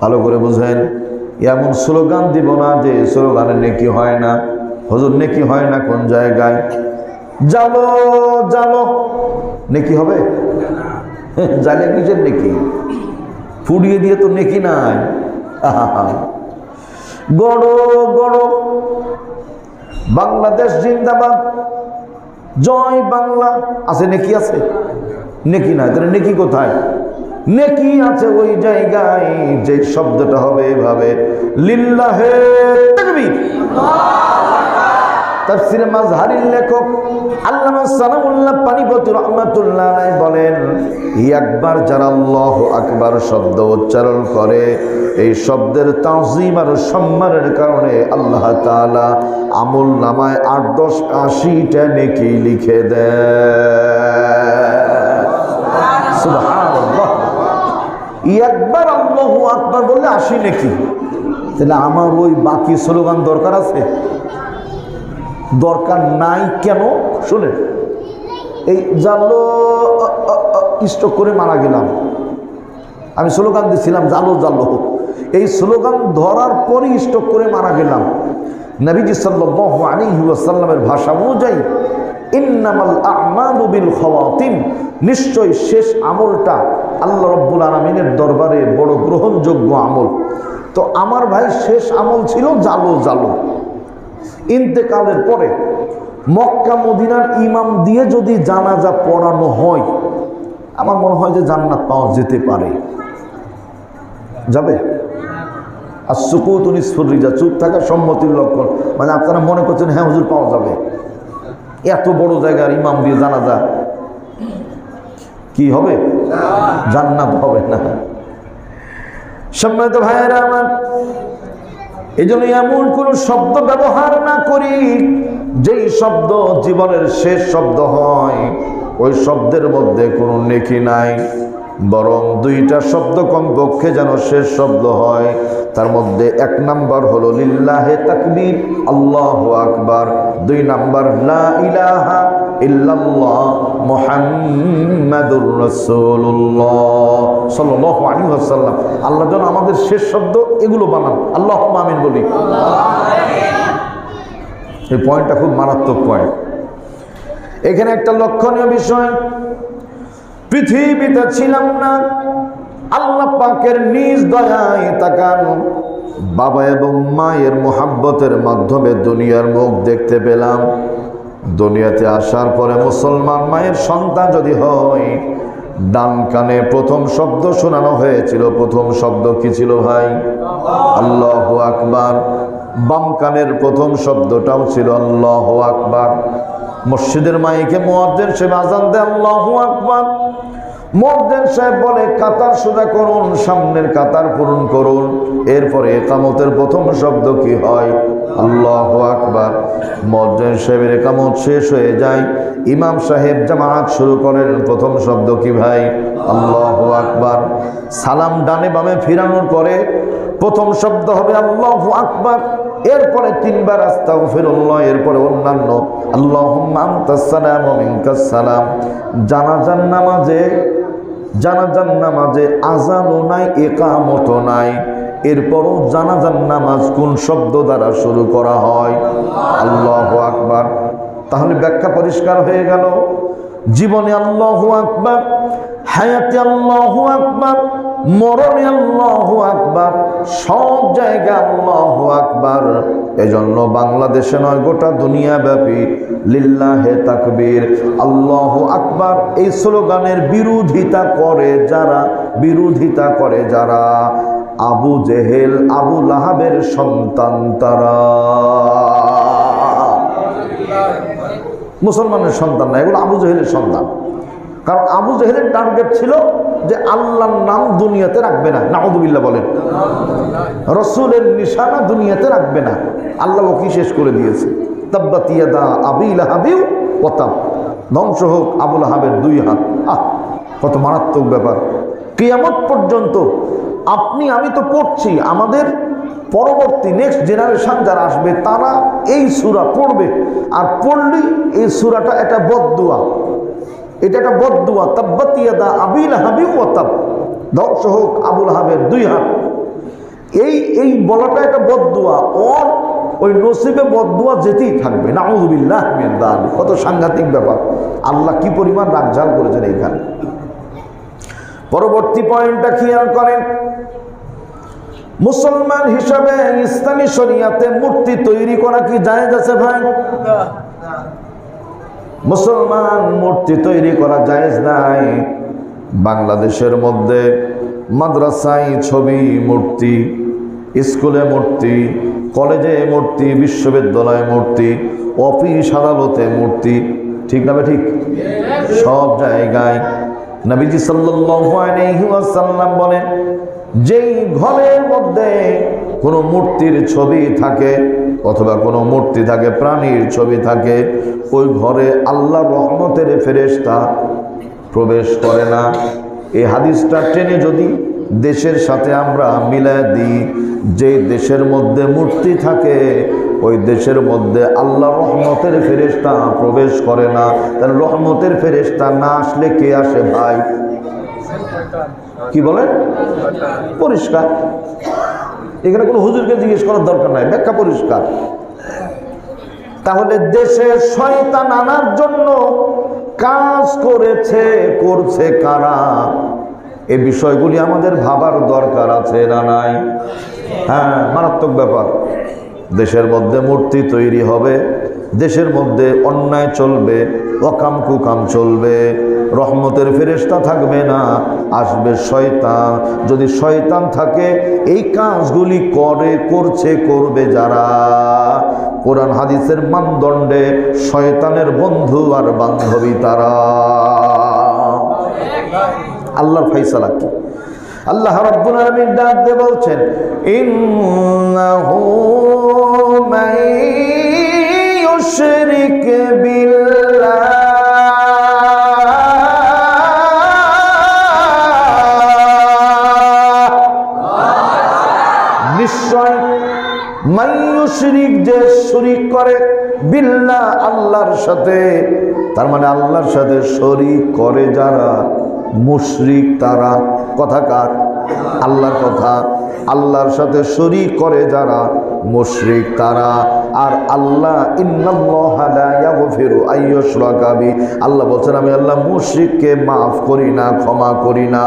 ভালো করে বুঝেন, এমন স্লোগান দিব না যে স্লোগানে নেকি হয় না। হুজুর নেকি হয় না কোন জায়গায়? জালো জালো, নেকি হবে? জালে কিসের নেকি? ফুডিয়ে দিয়ে তো নেকি নাই। গড় গড়, বাংলাদেশ জিন্দাবাদ, জয় বাংলা, আছে নেকি? আছে নেকি? নাই। তাহলে নেকি কোথায়? নেকি আছে ওই জায়গায় যে শব্দটা হবে এভাবে, লিল্লাহে তাকবীর। তাফসীরে মাজহারির লেখক আল্লামা সানাউল্লাহ পানিপতি রাহমাতুল্লাহ আলাইহি বলেন, একবার যারা আল্লাহু আকবার শব্দ উচ্চারণ করে, এই শব্দের তাজিম আর সম্মানের কারণে আল্লাহ তাআলা আমল নামায় ৮-১০ ৮০টা নেকি লিখে দেয়। সুবহানাল্লাহ। একবার আল্লাহু আকবার বললে ৮০ নেকি। তাহলে আমার ওই বাকি স্লোগান দরকার আছে? দরকার নাই। কেন? শুনেন, এই জালো স্ট্রোক করে মারা গেলাম, আমি স্লোগান দিছিলাম জালো জালো, এই স্লোগান ধরার পরই স্ট্রোক করে মারা গেলাম। নবীজি সাল্লাল্লাহু আলাইহি ওয়াসাল্লামের ভাষা অনুযায়ী ইন্নামাল আ'মালু বিল খাওয়াতিম, নিশ্চয় শেষ আমলটা আল্লাহ রাব্বুল আলামিনের দরবারে বড় গ্রহণযোগ্য আমল। তো আমার ভাই শেষ আমল ছিল জালো জালো। ইন্তেকালের পরে মক্কা মদিনার ইমাম দিয়ে যদি জানাজা পড়ানো হয়, আমার মনে হয় যে জান্নাত পাওয়া যেতে পারে। যাবে? আর সুকুত নিসফুর রিজা, চুপ থাকা সম্মতির লক্ষণ। মানে আপনারা মনে করছেন হ্যাঁ হুজুর পাওয়া যাবে, এত বড় জায়গার ইমাম দিয়ে জানাজা কি হবে? জান্নাত হবে না। সম্মানিত ভাইয়েরা আমার, এই জন্য এমন কোন শব্দ ব্যবহার না করি যেই শব্দ জীবনের শেষ শব্দ হয়, ওই শব্দের মধ্যে কোনো নেকি নাই। বরং দুইটা শব্দ কমপক্ষে যেন শেষ শব্দ হয়। তার মধ্যে ১ নাম্বার হলো লিল্লাহে তাকবীর, আল্লাহু আকবার। ২ নাম্বার লা ইলাহা ইল্লাল্লাহ মুহাম্মাদুর রাসূলুল্লাহ সাল্লাল্লাহু আলাইহি ওয়াসাল্লাম। আল্লাহ যেন আমাদের শেষ শব্দ এগুলো বানান, আল্লাহুম্মা আমিন বলি। এই পয়েন্টটা খুব মারাত্মক পয়েন্ট। এখানে একটা লক্ষণীয় বিষয়, পৃথিবীতে ছিলাম না, আল্লাহ পাকের নিজ দয়ায় তাকান, বাবা এবং মায়ের মোহাব্বতের মাধ্যমে দুনিয়ার মুখ দেখতে পেলাম। দুনিয়াতে আসার পরে মুসলমান মায়ের সন্তান যদি হয়, ডান কানে প্রথম শব্দ শোনানো হয়েছিল। প্রথম শব্দ কি ছিল ভাই? আল্লাহু আকবার। বাম কানের প্রথম শব্দটাও ছিল আল্লাহু আকবার। মসজিদের মাইকে মুয়াজ্জিন সাহেব আযান দেয় আল্লাহু আকবার। মুয়াজ্জিন সাহেব বলে কাতার সোজা করুন, সামনের কাতার পূরণ করুন। এরপরে ইকামতের প্রথম শব্দ কি হয়? আল্লাহু আকবার। মুয়াজ্জিন সাহেবের ইকামত শেষ হয়ে যায়, ইমাম সাহেব জামাত শুরু করেন। প্রথম শব্দ কি ভাই? আল্লাহু আকবার। সালাম ডানে বামে ফিরানোর পরে প্রথম শব্দ হবে আল্লাহু আকবার। এরপরে 3 বার আস্তাগফিরুল্লাহ, এরপরে অন্যান্য আল্লাহুম্মা আনতাস সালাম ওয়া মিনকাস সালাম। জানাজার নামাজে আযানও নাই, ইকামতও নাই। এরপরও জানাজার নামাজ কোন শব্দ দ্বারা শুরু করা হয়? আল্লাহু আকবার। তাহলে ব্যাখ্যা পরিষ্কার হয়ে গেল। জীবনে আল্লাহু আকবার, হায়াতে আল্লাহু আকবার, মরণে আল্লাহু আকবার, সব জায়গায় আল্লাহু আকবার। এজন্য বাংলাদেশে নয়, গোটা দুনিয়া ব্যাপী লিল্লাহে তাকবীর, আল্লাহু আকবার এই স্লোগানের বিরোধিতা করে যারা আবু জেহেল, আবু লাহাবের সন্তান তারা। মুসলমানের সন্তান না, এগুলো আবু জেহেলের সন্তান। কারণ আবু জেহেলের টার্গেট ছিল যে আল্লাহর নাম দুনিয়াতে রাখবে না, নাউযুবিল্লাহ বলেন, রাসূলের নিশানা দুনিয়াতে রাখবে না। আল্লাহ ওকে শেষ করে দিয়েছে। তাব্বাত ইয়াদা আবি লাহাবিন ওয়া তাব, ধ্বংস হোক আবু লাহাবের দুই হাত। কত মারাত্মক ব্যাপার! কিয়ামত পর্যন্ত আপনি আমি তো পড়ছি, আমাদের পরবর্তী নেক্সট জেনারেশন যারা আসবে তারা এই সূরা পড়বে, আর পড়লেই এই সূরাটা একটা বদদুয়া, এটা একটা বদদুয়া। তাব্বাত ইয়াদা আবি লাহাবিন ওয়া তাব, ধ্বংস হোক আবু লাহাবের দুই হাত। এই বলাটা একটা বদদুয়া, ওর ওই নসিবে বদদুয়া যেতেই থাকবে, নাউযুবিল্লাহ মিন যালিক। কত সাংঘাতিক ব্যাপার! আল্লাহ কি পরিমাণ রাগঝাল করেছেন এইখানে। পরবর্তী পয়েন্টটা খেয়াল করেন, মুসলমান হিসাবে ইসলামী শরিয়াতে মূর্তি তৈরি করা কি জায়েজ আছে ভাই? মুসলমান মূর্তি তৈরি করা জায়েজ নাই। বাংলাদেশের মধ্যে মাদ্রাসায় ছবি মূর্তি, স্কুলে মূর্তি, কলেজে মূর্তি, বিশ্ববিদ্যালয়ে মূর্তি, অফিস আদালতে মূর্তি, ঠিক না? ঠিক, সব জায়গায়। নবীজি সাল্লাল্লাহু আলাইহি ওয়াসাল্লাম বলেন, যেই ঘরের মধ্যে কোনো মূর্তির ছবি থাকে অথবা কোনো মূর্তি থাকে, প্রাণীর ছবি থাকে, ওই ঘরে আল্লাহর রহমতের ফেরেশতা প্রবেশ করে না। এই হাদিসটা টেনে যদি দেশের সাথে আমরা মিলায় দিই, যে দেশের মধ্যে মূর্তি থাকে ওই দেশের মধ্যে আল্লাহর রহমতের ফেরেশতা প্রবেশ করে না। তাহলে রহমতের ফেরেশতা না আসলে কে আসে ভাই? কি বলেন? পরিষ্কার। এখানে কোনো হুজুরকে জিজ্ঞেস করার দরকার নাই, ব্যাখ্যা পরিষ্কার। তাহলে দেশে শয়তান আনার জন্য কাজ করছে কারা? এই বিষয়গুলি আমাদের ভাবার দরকার আছে না নাই? হ্যাঁ, মারাত্মক ব্যাপার। দেশের মধ্যে মূর্তি তৈরি হবে, দেশের মধ্যে অন্যায় চলবে, অকাম কুকাম চলবে, রহমতের ফেরেশতা থাকবে না, আসবে শয়তান। যদি শয়তান থাকে, এই কাজগুলি করবে যারা কোরআন হাদিসের মানদণ্ডে শয়তানের বন্ধু আর বান্ধবী তারা। আল্লাহর ফায়সালা কি? আল্লাহ রাব্বুল আলামিন ডাক দিয়ে বলছেন, ইন্নাহু মান ইউশরিক বিল্লাহ নিশ্চয়, মান ইউশরিক যে শরীক করে, বিল্লাহ আল্লাহর সাথে, তার মানে আল্লাহর সাথে শরীক করে যারা, মুশরিক তারা। কথাকার আল্লাহর কথা, আল্লাহর সাথে শরীক করে যারা মুশরিক তারা। আর আল্লাহ ইন্নাল্লাহা লা ইয়াগফিরু আইয়ুশরাকা বিহি, আল্লাহ বলছেন আমি আল্লাহ মুশরিককে মাফ করি না, ক্ষমা করি না।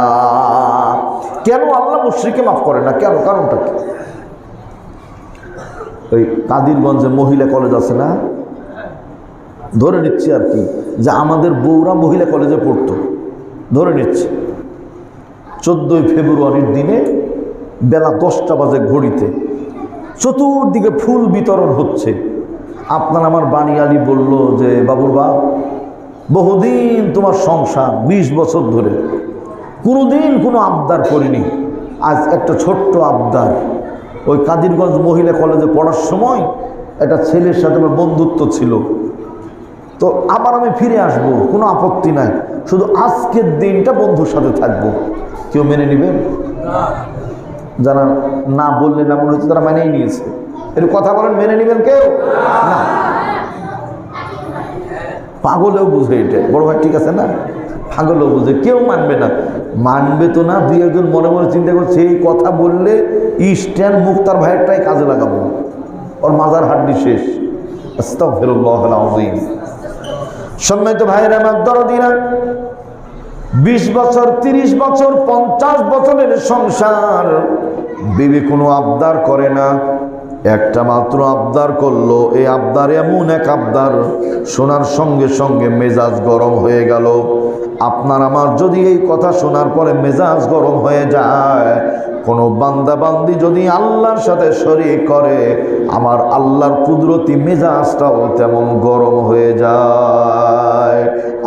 কেন আল্লাহ মুশরিককে মাফ করে না? কেন? কারণটা কি? ওই কাদিরগঞ্জে মহিলা কলেজ আছে না, ধরে নিচ্ছি আর কি, যে আমাদের বউরা মহিলা কলেজে পড়তো, ধরে নিচ্ছি 14 ফেব্রুয়ারির দিনে বেলা 10টা বাজে ঘড়িতে চতুর্দিকে ফুল বিতরণ হচ্ছে। আপনার আমার বানিয়ালি বলল যে বাবুর বাপ, বহুদিন তোমার সংসার, 20 বছর ধরে কোনোদিন কোনো আবদার করিনি, আজ একটা ছোট্ট আবদার। ওই কাদিরগঞ্জ মহিলা কলেজে পড়ার সময় একটা ছেলের সাথে আমার বন্ধুত্ব ছিল, তো আবার আমি ফিরে আসব, কোনো আপত্তি নাই, শুধু আজকের দিনটা বন্ধুর সাথে থাকবো। কেউ মেনে নেবেন? যারা না বললে না মনে হচ্ছে তারা মেনেই নিয়েছে। একটু কথা বলেন, মেনে নেবেন কেউ? না, পাগলেও বুঝে এটা, বড় ভাই ঠিক আছে না, পাগলেও বুঝে, কেউ মানবে না। মানবে তো না, দুই একজন মনে মনে চিন্তা করছে এই কথা বললে স্ট্যান্ড মুক্তার ভাইয়েরটাই কাজে লাগাবো, ওর মাজার হাড্ডি শেষ। আস্তাগফিরুল্লাহ আল-আযীম। সম্মানিত ভাইরা আমার দরদিরা, 20 বছর 30 বছর 50 বছরের সংসার, বিবি কোনো আবদার করে না, একটা মাত্র আবদার করলো। এই আবদার এমন এক আবদার, শোনার সঙ্গে সঙ্গে মেজাজ গরম হয়ে গেল। আপনার আমার যদি এই কথা শোনার পরে মেজাজ গরম হয়ে যায়, কোনো বান্দা বান্দি যদি আল্লাহর সাথে শরীক করে, আমার আল্লাহর কুদরতি মেজাজটাও তেমন গরম হয়ে যায়।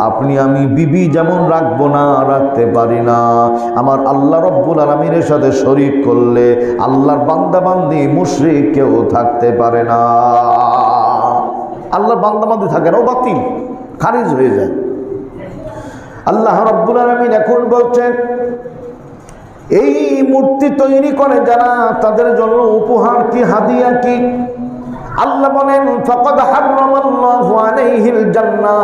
আপনি আমি বিবি যেমন রাখবো না, রাখতে পারি না, আমার আল্লাহ রব্বুল আলামিনের সাথে শরীক করলে আল্লাহর বান্দা বান্দি মুশরিক কেউ থাকতে পারে না। আল্লাহর বান্দা বান্দি থাকে না, ও বাতিল, খারিজ হয়ে যায়। আল্লাহ রব্বুল আলামিন এখন বলছেন, এই মূর্তি তৈরি করে যারা, তাদের জন্য উপহার কি, হাদিয়া কি? আল্লাহ বলেন, ফাকাদ হারামাল্লাহু আলাইহিল জান্নাহ,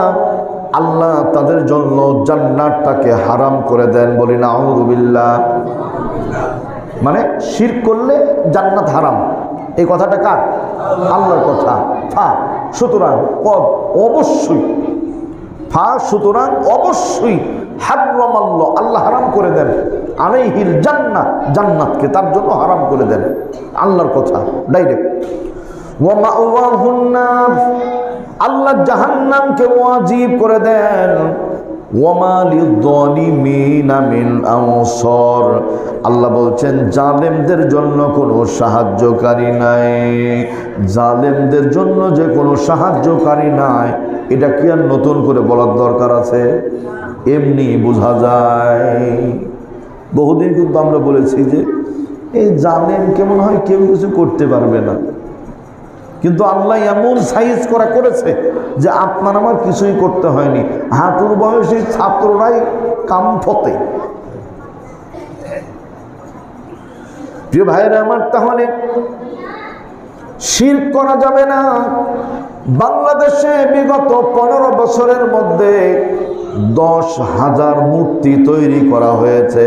আল্লাহ তাদের জন্য জান্নাতটাকে হারাম করে দেন। বলি নাউযু বিল্লাহ। মানে শিরক করলে জান্নাত হারাম, এই কথাটা কার? আল্লাহর কথা। সুতরাং অবশ্যই সুতরাং অবশ্যই হারামাল্লাহ, আল্লাহ হারাম করে দেন, আলাইহিল জান্নাহ, জান্নাতকে তার জন্য হারাম করে দেন। আল্লাহর কথা ডাইরেক্ট। ওয়া মাওয়াহুন নার, আল্লাহ জাহান্নামকে ওয়াজিব করে দেন। ওয়া মা লিয-যালিমিনা মিন আনসার, আল্লাহ বলছেন জালেমদের জন্য কোনো সাহায্যকারী নাই। জালেমদের জন্য যে কোনো সাহায্যকারী নাই, এটা কি আর নতুন করে বলার দরকার আছে? এমনি বোঝা যায়। বহুদিন কিন্তু আমরা বলেছি যে এই জালেম কেমন হয়, কেউ কিছু করতে পারবে না, কিন্তু আল্লাহ এমন সাইজ করেছে যে আপনার আমার কিছুই করতে হয়নি, হাঁটুর বয়সী ছাত্ররাই কাম ফতে। প্রিয় ভাইরা আমার, তাহলে শিরক করা যাবে না। বাংলাদেশে বিগত 15 বছরের মধ্যে 10,000 মূর্তি তৈরি করা হয়েছে।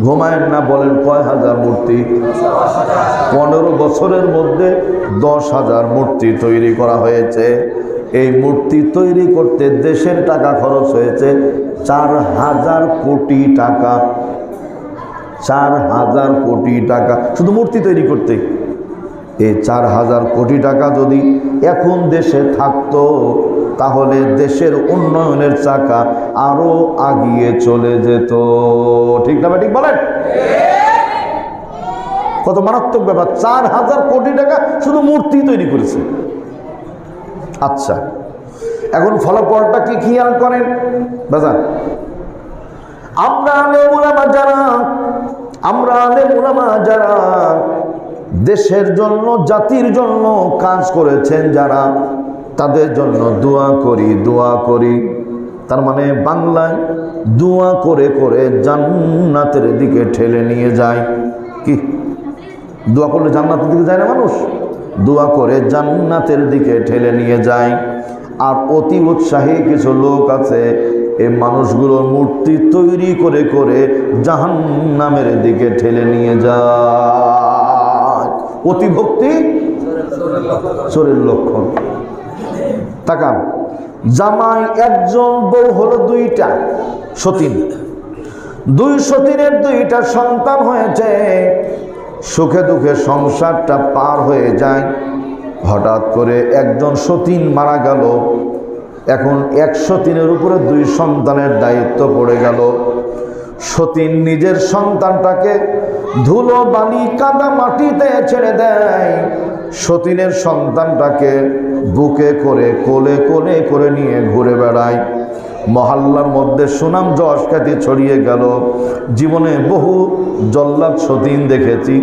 ঘুমায়েন না, বলেন কয় হাজার মূর্তি? 15 বছরের মধ্যে 10,000 মূর্তি তৈরি করা হয়েছে। এই মূর্তি তৈরি করতে দেশের টাকা খরচ হয়েছে 4,000 কোটি টাকা। 4,000 কোটি টাকা শুধু মূর্তি তৈরি করতে। এই 4,000 কোটি টাকা যদি এখন দেশে থাকতো, তাহলে দেশের উন্নয়নের চাকা আরো আগিয়ে চলে যেত। ঠিক না ঠিক বলেন? কত মারাত্মক ব্যাপার! 4,000 কোটি টাকা শুধু মূর্তি তৈরি করেছে। আচ্ছা, এখন ফলাফলটা কি খেয়াল করেন বাজার? আমরা আলেম উলামা যারা দেশের জন্য, জাতির জন্য কাজ করেছেন যারা, তাদের জন্য দোয়া করি। তার মানে বাংলায় দোয়া করে করে জান্নাতের দিকে ঠেলে নিয়ে যায়। কি দোয়া করলে জান্নাতের দিকে যায় না মানুষ? দোয়া করে জান্নাতের দিকে ঠেলে নিয়ে যায়। আর অতি উৎসাহী কিছু লোক আছে, এই মানুষগুলোর মূর্তি তৈরি করে করে জাহান্নামের দিকে ঠেলে নিয়ে যায়। অতি ভক্তি চোরের লক্ষণ। তাকান, জামাই একজন, বউ হলো 2টা, সতীন। 2 সতীনের 2টা সন্তান হয়েছে। সুখে দুঃখে সংসারটা পার হয়ে যায়। হঠাৎ করে একজন সতীন মারা গেল। এখন 1 সতীনের উপরে 2 সন্তানের দায়িত্ব পড়ে গেল। সতীন নিজের সন্তানটাকে ধুলো বালি কাদা মাটিতে ছেড়ে দেয়। সতীনের সন্তানটাকে বুকে করে কোলে কোলে করে নিয়ে ঘুরে বেড়ায়। মহল্লার মধ্যে সুনাম যশ খ্যাতি ছড়িয়ে গেল। জীবনে বহু জল্লাদ সতীন দেখেছি।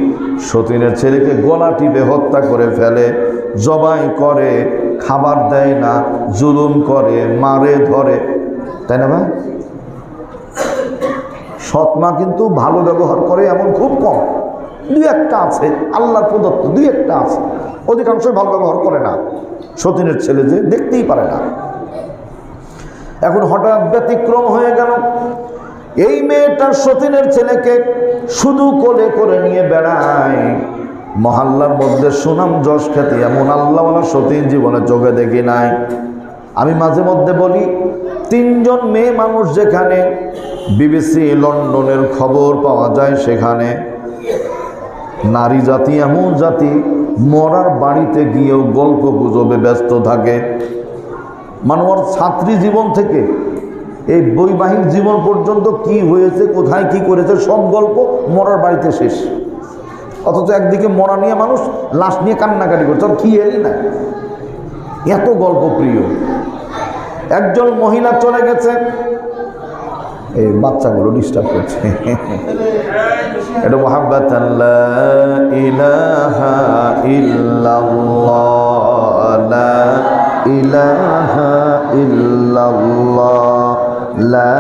সতীনের ছেলেকে গলা টিপে হত্যা করে ফেলে, জবাই করে, খাবার দেয় না, জুলুম করে, মারে ধরে। তাই না ভাই? সৎমা কিন্তু ভালো ব্যবহার করে এমন খুব কম, 2-1টা আছে, আল্লাহর প্রদত্ত 2-1টা আছে। অধিকাংশই ভালো ব্যবহার করে না। সতীনের ছেলে যে দেখতেই পারে না। এখন হঠাৎ ব্যতিক্রম হয়ে গেল। এই মেয়েটা সতীনের ছেলেকে শুধু কোলে করে নিয়ে বেড়ায়। মহল্লার মধ্যে সুনাম যশ খ্যাতি এমন আল্লাহওয়ালা সতীন জীবনে চোখে দেখি নাই। আমি মাঝে মধ্যে বলি, 3 জন মেয়ে মানুষ যেখানে বিবিসি লন্ডনের খবর পাওয়া যায়, সেখানে নারী জাতি এমন জাতি মরার বাড়িতে গিয়েও গল্প গুজবে ব্যস্ত থাকে। মানুষ ছাত্রী জীবন থেকে এই বৈবাহিক জীবন পর্যন্ত কি হয়েছে, কোথায় কি করেছে, সব গল্প মরার বাড়িতে শেষ। অথচ একদিকে মরা নিয়ে মানুষ লাশ নিয়ে কান্নাকাটি করছে, আর কি এলি না, এত গল্প প্রিয়। একজন মহিলা চলে গেছে, এই বাচ্চাগুলো ডিস্টার্ব করছে, এটা মুহাব্বাতান লা ইলাহা ইল্লাল্লাহ, লা ইলাহা ইল্লাল্লাহ, লা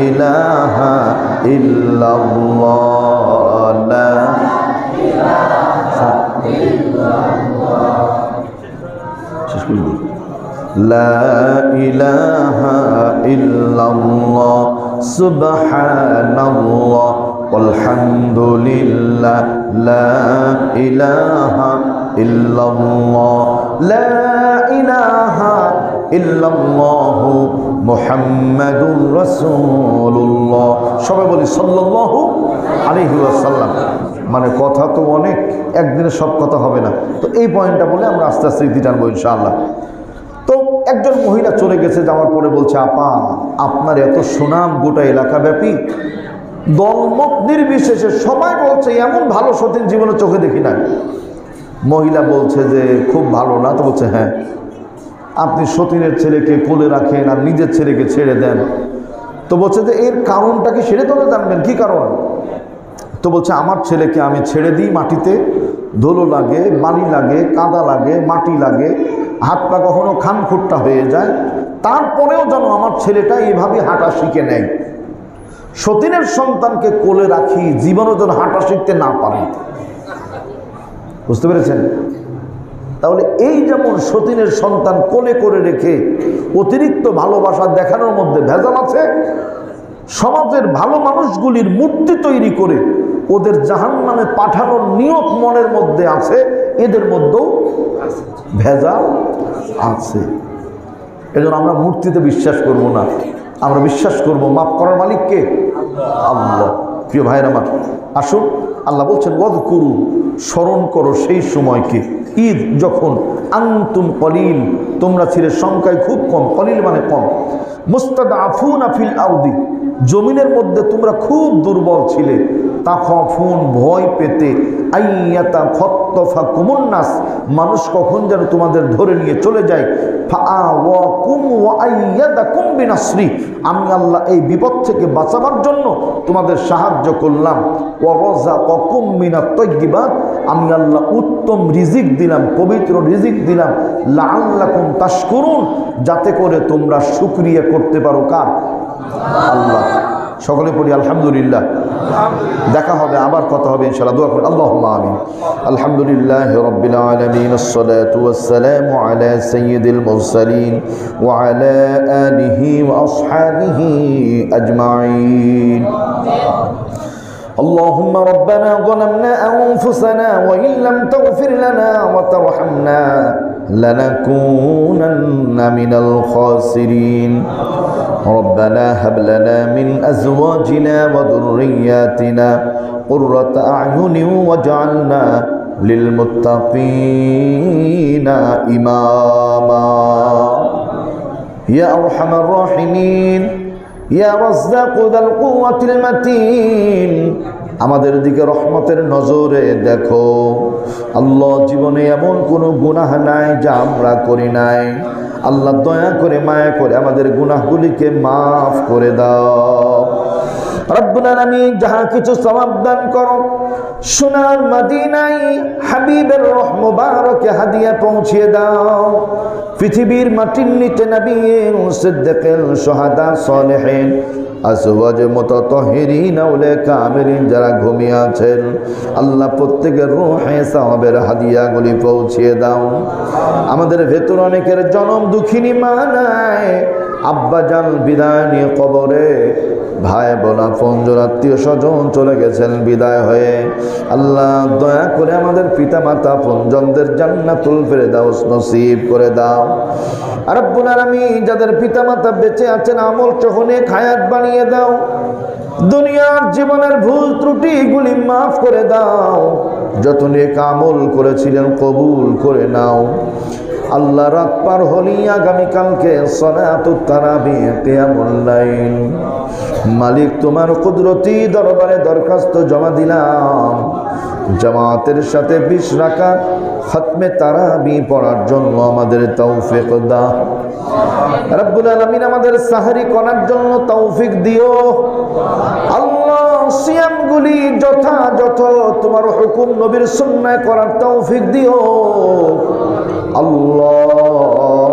ইলাহা ইল্লাল্লাহ, লা ইলাহা ইল্লাল্লাহ, শেষ করে দিই, লা ইলাহা ইল্লাল্লাহ, সুবহানাল্লাহ, আলহামদুলিল্লাহ, লা ইলাহা ইল্লাল্লাহ, লা ইলাহা ইল্লাল্লাহ, মুহাম্মাদুর রাসূলুল্লাহ। সবাই বলি সাল্লাল্লাহু আলাইহি ওয়াসাল্লাম। মানে কথা তো অনেক, একদিনে সব কথা হবে না, তো এই পয়েন্টটা বলে আমরা আস্তে আস্তে ইতি টানবো ইনশাআল্লাহ। তো একজন মহিলা চলে গেছে, যাওয়ার পরে বলছে, আপা আপনার এত সুনাম গোটা এলাকাব্যাপী, দলমত নির্বিশেষে সবাই বলছে এমন ভালো সতীন জীবনে চোখে দেখি না। মহিলা বলছে যে খুব ভালো না, তো বলছে হ্যাঁ, আপনি সতীনের ছেলেকে কোলে রাখেন আর নিজের ছেলেকে ছেড়ে দেন। তো বলছে যে এর কারণটা কি, সেটা তো জানবেন কি কারণ। তো বলছে আমার ছেলেকে আমি ছেড়ে দিই মাটিতে, ধুলো লাগে, বালি লাগে, কাদা লাগে, মাটি লাগে, হাত পা কখনো খানখুট্টা হয়ে যায়, তারপরেও যেন আমার ছেলেটা এইভাবে হাঁটা শিখে নেয়। সতীনের সন্তানকে কোলে রাখি, জীবনও যেন হাঁটা শিখতে না পারে। বুঝতে পেরেছেন? তাহলে এই যেমন সতীনের সন্তান কোলে করে রেখে অতিরিক্ত ভালোবাসা দেখানোর মধ্যে ভেজাল আছে, সমাজের ভালো মানুষগুলির মূর্তি তৈরি করে ওদের জাহান্নামে পাঠানোর নিয়ত মনের মধ্যে আছে, এদের মধ্যেও ভেজাল আছে। এজন্য আমরা মূর্তিতে বিশ্বাস করব না, আমরা বিশ্বাস করব মাফ করার মালিককে, আল্লাহ। প্রিয় ভাইয়ের আমার, আসুন, আল্লাহ বলছেন ওয়াযকুরু, স্মরণ করো সেই সময়কে, ঈদ যখন আনতুম কলিল, তোমরা ছিলে সংখ্যায় খুব কম, কলিল মানে কম, মুস্তাদআফুনা ফিল আরদি, জমিনের মধ্যে তোমরা খুব দুর্বল ছিলে, তাখাফুন, ভয় পেতে, আইয়াতা খত্তফাকুমুন নাস, মানুষ কখন যেন তোমাদের ধরে নিয়ে চলে যায়, ফাআওয়াকুম ওয়া আইয়াদাকুম বিনাসরি, আমি আল্লাহ এই বিপদ থেকে বাঁচাবার জন্য তোমাদের সাহায্য করলাম, ওয়া রাযাকাকুম মিনাত তাইয়্যিবাত, আমি আল্লাহ উত্তম রিজিক দিলাম, পবিত্র রিজিক দিলাম, লাআল্লাকুম তাশকুরুন, যাতে করে তোমরা শুকরিয়া করতে পারো কার? আল্লাহ। সকলে পড়ি আলহামদুলিল্লাহ। দেখা হবে, আবার কথা হবে ইনশাআল্লাহ। দোয়া করি, আল্লাহুম্মা আমিন। আলহামদুলিল্লাহি রাব্বিল আলামিন, আসসালাতু ওয়াসসালামু আলা সাইয়্যিদিল মুরসালিন ওয়া আলা আলিহি ওয়া আসহাবিহি আজমাইন। اللهم ربنا ظلمنا أنفسنا وإن لم تغفر لنا وترحمنا لنكونن من الخاسرين. ربنا هب لنا من أزواجنا وذرياتنا قرة أعين واجعلنا للمتقين إماما يا أرحم الراحمين يا رزاق ذا القوة المتين. আমাদের দিকে রহমতের নজরে দেখো আল্লাহ। জীবনে এমন কোনো গুনাহ নাই যা আমরা করি নাই, আল্লাহ দয়া করে মায়া করে আমাদের গুনাহগুলিকে মাফ করে দাও। রব্বুল আলামিন যাহা কিছু সওয়াব দান করো, সোনার মদিনায় হাবিবের রহ মুবারকে হাদিয়া পৌঁছিয়ে দাও। পৃথিবীর মাটির নিচে নবী সিদ্দিকিন শুহাদা সালেহিন আজওয়াজ মুতাতাহহিরিন আউলিয়া কামিলিন যারা ঘুমিয়ে আছেন, আল্লাহ প্রত্যেকের রূহে সওয়াবের হাদিয়াগুলি পৌঁছিয়ে দাও। আমাদের ভেতর অনেকের জনম দুঃখিনী মা নাই, আব্বাজান বিদায় নিয়ে কবরে, ভাই বোন আপনজন আত্মীয় স্বজন চলে গেছেন বিদায় হয়ে। আল্লাহ দয়া করে আমাদের পিতা মাতা আপনজনদের জান্নাতুল ফেরদাউস নসিব করে দাও। আর রব্বুল আলামিন যাদের পিতা মাতা বেঁচে আছেন আমল চহনে হায়াত বানিয়ে দাও। দুনিয়ার জীবনের ভুল ত্রুটিগুলি মাফ করে দাও। যত নেক আমল করেছিলেন কবুল করে নাও। আল্লাহ রাত পার হলি আগামীকালকে সালাতুত তারাবিহ কিয়ামুল লাইল। মালিক তোমার কুদরতি দরবারে দরখাস্ত জমা দিলাম, জামাতের সাথে 20 রাকাত খতমে তারাবি পড়ার জন্য আমাদের তৌফিক দাও। রব্বুল আলামিন আমাদের সাহরি করার জন্য তৌফিক দিও। আল্লাহ সিয়ামগুলি যথাযথ তোমার হুকুম নবীর সুন্নাহ করার তৌফিক দিও। আল্লাহ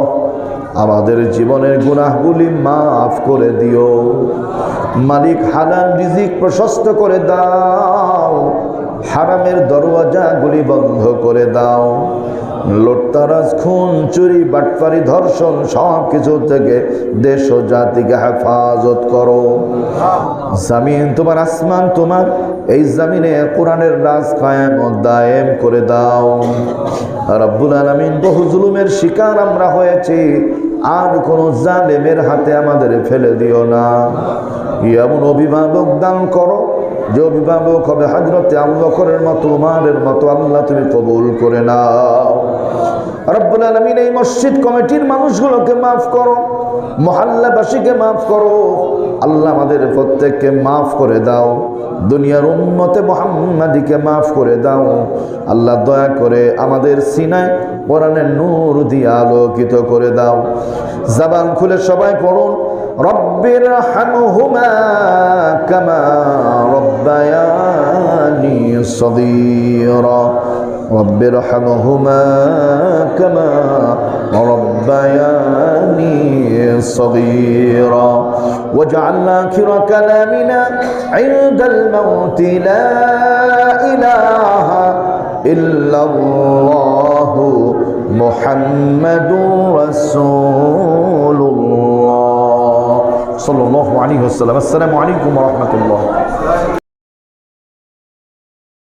আমাদের জীবনের গুনাহগুলি মাফ করে দিও। মালিক হালাল রিজিক প্রশস্ত করে দাও, হারামের দরওয়াজাগুলি বন্ধ করে দাও। লুটতারাজ, খুন, চুরি, বাটপারি, ধর্ষণ সব কিছু থেকে দেশ ও জাতিকে হেফাজত করো। জমিন তোমার, আসমান তোমার, এই জমিনে কোরআনের রাজ কায়েম ও দায়েম করে দাও। রব্বুল আলামিন বহু জুলুমের শিকার আমরা হয়েছি, আর কোন জালেমের হাতে আমাদের ফেলে দিও না। এমন অভিভাবক দান করো যে অভিভাবক হবে হযরতে আবু বকরের মতো, উমরের মতো। আল্লাহ তুমি কবুল করে নাও। রব্বুল আলামিন এই মসজিদ কমিটির মানুষগুলোকে মাফ করো, মহল্লাবাসীকে মাফ করো। আল্লাহ আমাদের প্রত্যেককে মাফ করে দাও। দুনিয়ার উম্মতে মুহাম্মাদীকে মাফ করে দাও। আল্লাহ দয়া করে আমাদের সিনায় কোরআনের নূর দিয়ে আলোকিত করে দাও। জবান খুলে সবাই পড়ুন, রব্বির হামহুমা কামা রব্বায়ানি সগীরা। রব্বির হামহুমা কামা রব্বায়ানি সগীরা। واجعل آخر كلامنا عند الموت لا إله إلا الله محمد رسول الله صلى الله عليه وسلم. السلام عليكم ورحمة الله.